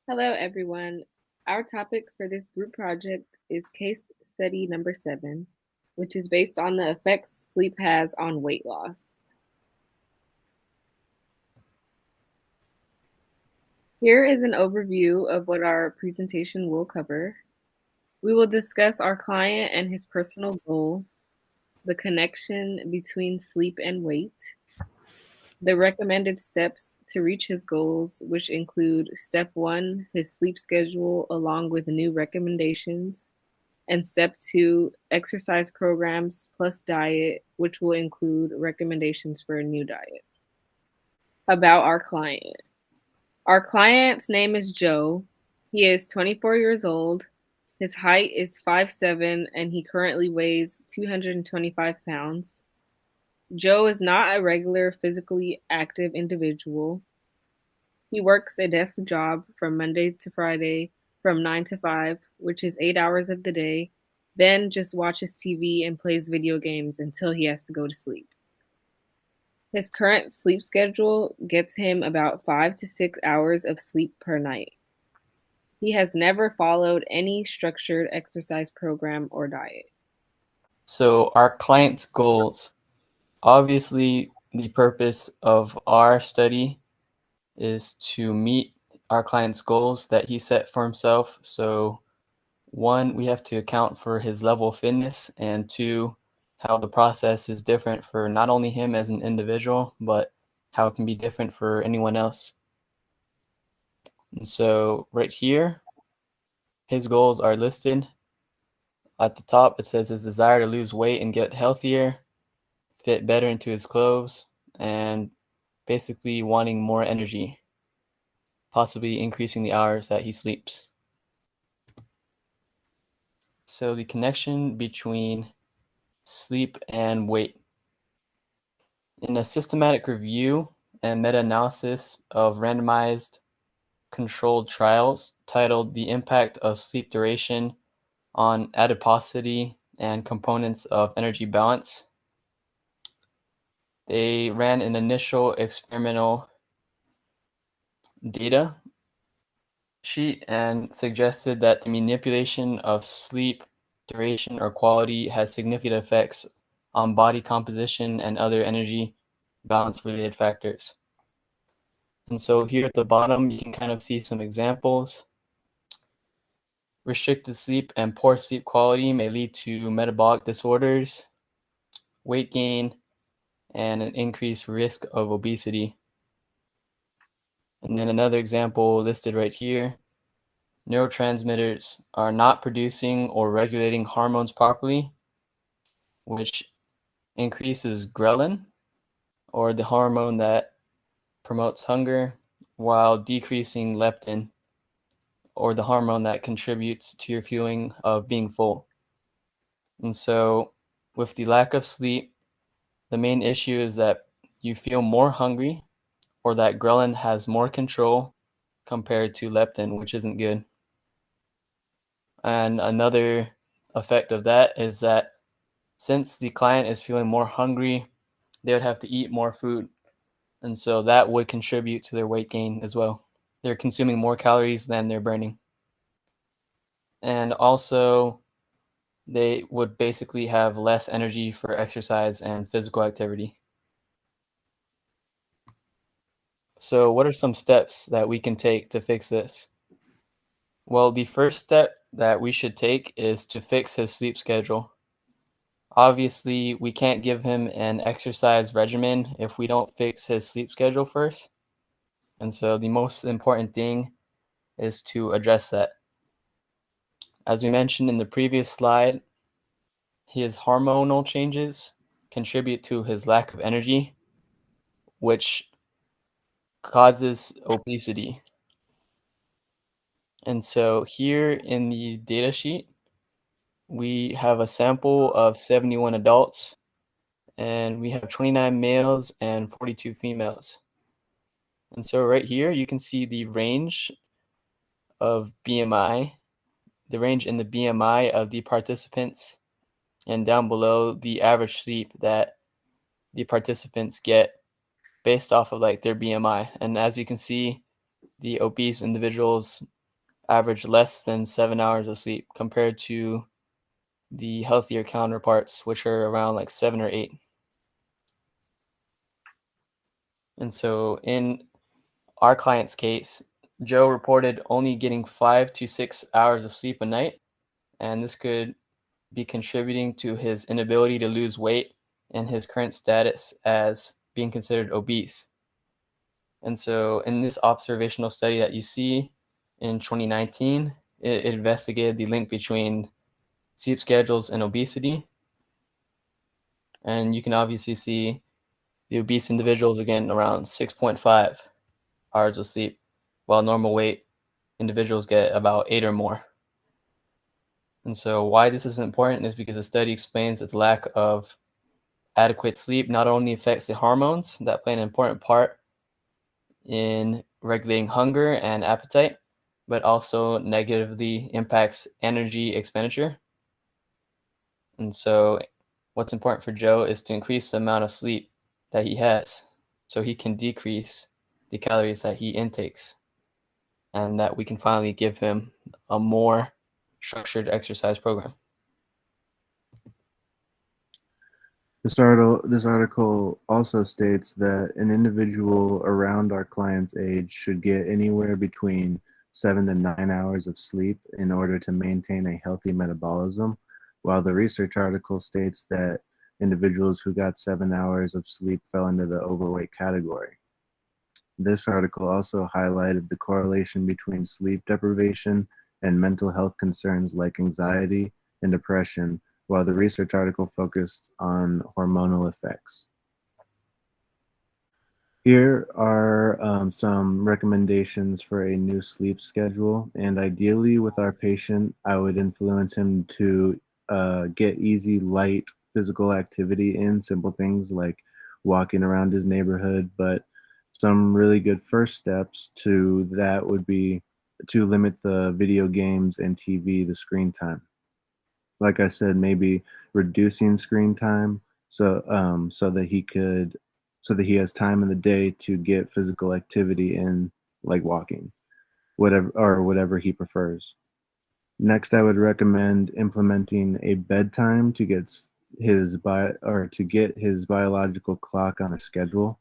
Hello, everyone. Our topic for this group project is case study number 7, which is based on the effects sleep has on weight loss. Here is an overview of what our presentation will cover. We will discuss our client and his personal goal, the connection between sleep and weight, the recommended steps to reach his goals, which include step 1, his sleep schedule, along with new recommendations, and step 2, exercise programs plus diet, which will include recommendations for a new diet. About our client. Our client's name is Joe. He is 24 years old. His height is 5'7", and he currently weighs 225 pounds. Joe is not a regular physically active individual. He works a desk job from Monday to Friday from 9 to 5, which is 8 hours of the day, then just watches TV and plays video games until he has to go to sleep. His current sleep schedule gets him about 5 to 6 hours of sleep per night. He has never followed any structured exercise program or diet. So our client's goals. Obviously, the purpose of our study is to meet our client's goals that he set for himself. So one, we have to account for his level of fitness, and two, how the process is different for not only him as an individual, but how it can be different for anyone else. And so right here, his goals are listed. At the top, it says his desire to lose weight and get healthier, fit better into his clothes, and basically wanting more energy, possibly increasing the hours that he sleeps. So the connection between sleep and weight. In a systematic review and meta-analysis of randomized controlled trials titled The Impact of Sleep Duration on Adiposity and Components of Energy Balance, they ran an initial experimental data sheet and suggested that the manipulation of sleep duration or quality has significant effects on body composition and other energy balance related factors. And so here at the bottom, you can kind of see some examples. Restricted sleep and poor sleep quality may lead to metabolic disorders, weight gain, and an increased risk of obesity. And then another example listed right here. Neurotransmitters are not producing or regulating hormones properly, which increases ghrelin, or the hormone that promotes hunger, while decreasing leptin, or the hormone that contributes to your feeling of being full. And so with the lack of sleep, the main issue is that you feel more hungry, or that ghrelin has more control compared to leptin, which isn't good. And another effect of that is that since the client is feeling more hungry, they would have to eat more food. And so that would contribute to their weight gain as well. They're consuming more calories than they're burning. And also, they would basically have less energy for exercise and physical activity. So what are some steps that we can take to fix this? Well, the first step that we should take is to fix his sleep schedule. Obviously, we can't give him an exercise regimen if we don't fix his sleep schedule first. And so the most important thing is to address that. As we mentioned in the previous slide, his hormonal changes contribute to his lack of energy, which causes obesity. And so here in the data sheet, we have a sample of 71 adults, and we have 29 males and 42 females. And so right here, you can see the range of BMI, the range in the BMI of the participants, and down below the average sleep that the participants get based off of like their BMI. And as you can see, the obese individuals average less than 7 hours of sleep compared to the healthier counterparts, which are around like 7 or 8. And so in our client's case, Joe reported only getting 5 to 6 hours of sleep a night, and this could be contributing to his inability to lose weight and his current status as being considered obese. And so in this observational study that you see in 2019, it investigated the link between sleep schedules and obesity. And you can obviously see the obese individuals are getting around 6.5 hours of sleep, while normal weight individuals get about 8 or more. And so why this is important is because the study explains that the lack of adequate sleep not only affects the hormones that play an important part in regulating hunger and appetite, but also negatively impacts energy expenditure. And so what's important for Joe is to increase the amount of sleep that he has so he can decrease the calories that he intakes, and that we can finally give him a more structured exercise program. This article also states that an individual around our client's age should get anywhere between 7 to 9 hours of sleep in order to maintain a healthy metabolism, while the research article states that individuals who got 7 hours of sleep fell into the overweight category. This article also highlighted the correlation between sleep deprivation and mental health concerns like anxiety and depression, while the research article focused on hormonal effects. Here are some recommendations for a new sleep schedule, and ideally with our patient, I would influence him to get easy, light physical activity in, simple things like walking around his neighborhood, but some really good first steps to that would be to limit the video games and TV, the screen time. Like I said, maybe reducing screen time so that he has time in the day to get physical activity in, like walking, whatever he prefers. Next, I would recommend implementing a bedtime to get his biological clock on a schedule.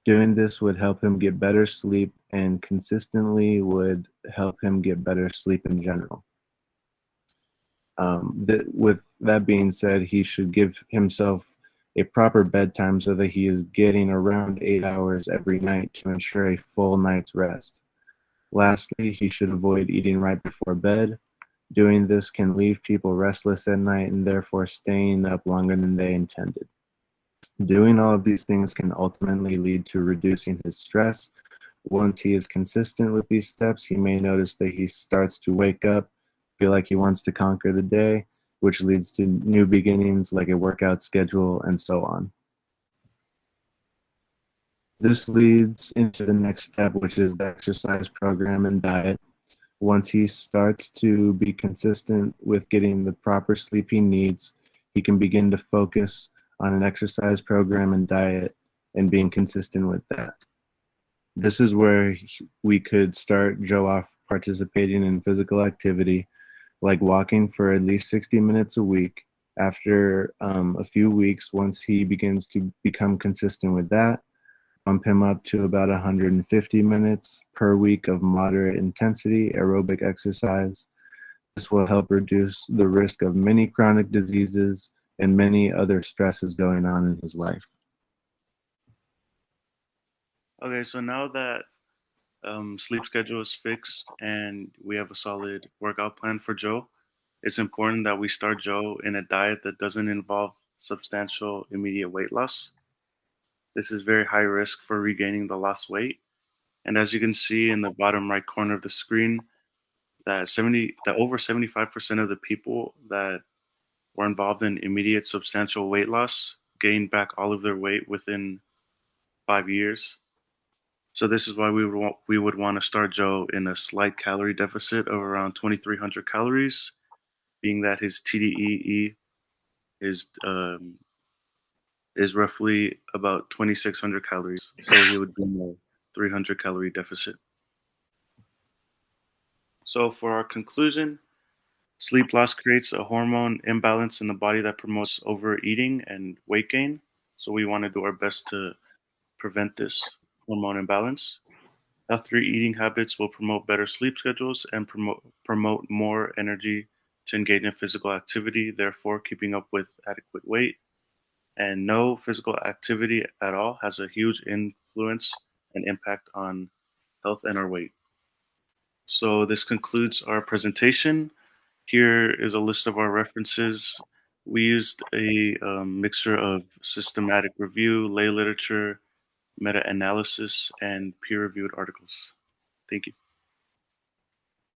Doing this would help him get better sleep and consistently would help him get better sleep in general. With that being said, he should give himself a proper bedtime so that he is getting around 8 hours every night to ensure a full night's rest. Lastly, he should avoid eating right before bed. Doing this can leave people restless at night and therefore staying up longer than they intended. Doing all of these things can ultimately lead to reducing his stress. Once he is consistent with these steps, he may notice that he starts to wake up, feel like he wants to conquer the day, which leads to new beginnings like a workout schedule and so on. This leads into the next step, which is the exercise program and diet. Once he starts to be consistent with getting the proper sleep he needs, he can begin to focus on an exercise program and diet and being consistent with that. This is where we could start Joe off participating in physical activity, like walking for at least 60 minutes a week. After a few weeks, once he begins to become consistent with that, bump him up to about 150 minutes per week of moderate intensity aerobic exercise. This will help reduce the risk of many chronic diseases and many other stresses going on in his life. Okay, so now that sleep schedule is fixed and we have a solid workout plan for Joe, it's important that we start Joe in a diet that doesn't involve substantial immediate weight loss. This is very high risk for regaining the lost weight. And as you can see in the bottom right corner of the screen, that over 75% of the people that were involved in immediate substantial weight loss gained back all of their weight within 5 years. So this is why we would want to start Joe in a slight calorie deficit of around 2,300 calories, being that his TDEE is roughly about 2,600 calories. So he would be in a 300 calorie deficit. So for our conclusion, sleep loss creates a hormone imbalance in the body that promotes overeating and weight gain. So we want to do our best to prevent this hormone imbalance. Healthier eating habits will promote better sleep schedules and promote more energy to engage in physical activity, therefore keeping up with adequate weight. And no physical activity at all has a huge influence and impact on health and our weight. So this concludes our presentation. Here is a list of our references. We used a mixture of systematic review, lay literature, meta-analysis, and peer-reviewed articles. Thank you.